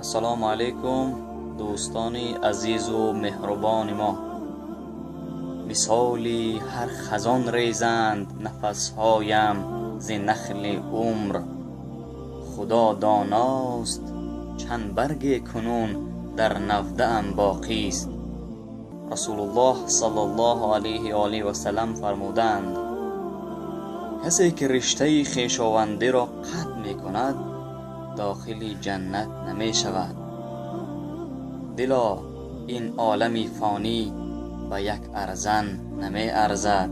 السلام علیکم دوستان عزیز و مهربان ما. مثالی هر خزان ریزند نفسهایم ز نخل عمر. خدا داناست چند برگ کنون در نوده ام باقی است. رسول الله صلی الله علیه و آله و سلم فرمودند کسی که رشته خویشاوندی را قطع می کند داخل جنت نمی شود. دلا این عالم فانی به یک ارزن نمی ارزد.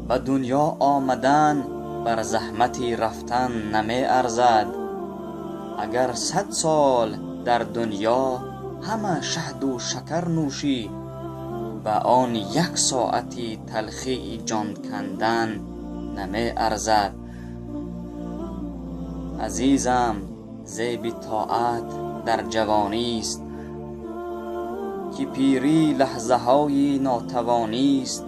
به دنیا آمدن بر زحمتی رفتن نمی ارزد. اگر 100 سال در دنیا همه شهد و شکر نوشی به آن 1 ساعتی تلخی جان کندن نمی ارزد. عزیزم زیب طاعت در جوانی است که پیری لحظه های ناتوانی است.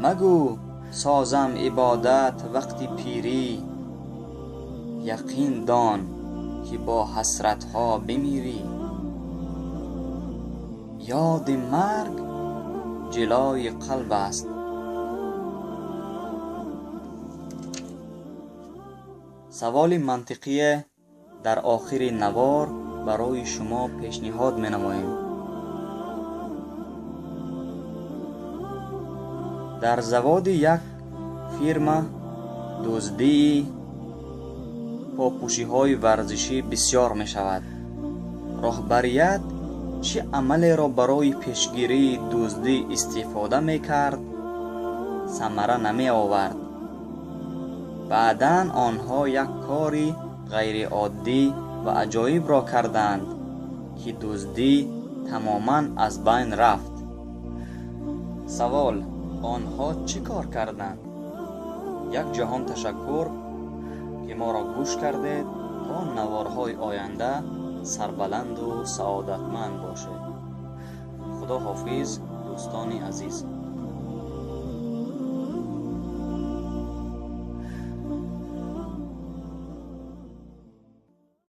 مگو سازم عبادت وقتی پیری، یقین دان که با حسرت ها بمیری. یاد مرگ جلای قلب است. سوال منطقی در آخر نوار برای شما پیشنهاد می نماییم. در زواد یک فیرما دزدی پاپوشی های ورزشی بسیار می شود. راهبریت چه عملی را برای پیشگیری دزدی استفاده می کرد ثمره نمی آورد. بعداً آنها یک کاری غیر عادی و عجایب را کردند که دزدی تماماً از بین رفت. سوال: آنها چه کار کردند؟ یک جهان تشکر که ما را گوش کردید. تا نوارهای آینده سربلند و سعادتمند باشید. خدا حافظ دوستان عزیز.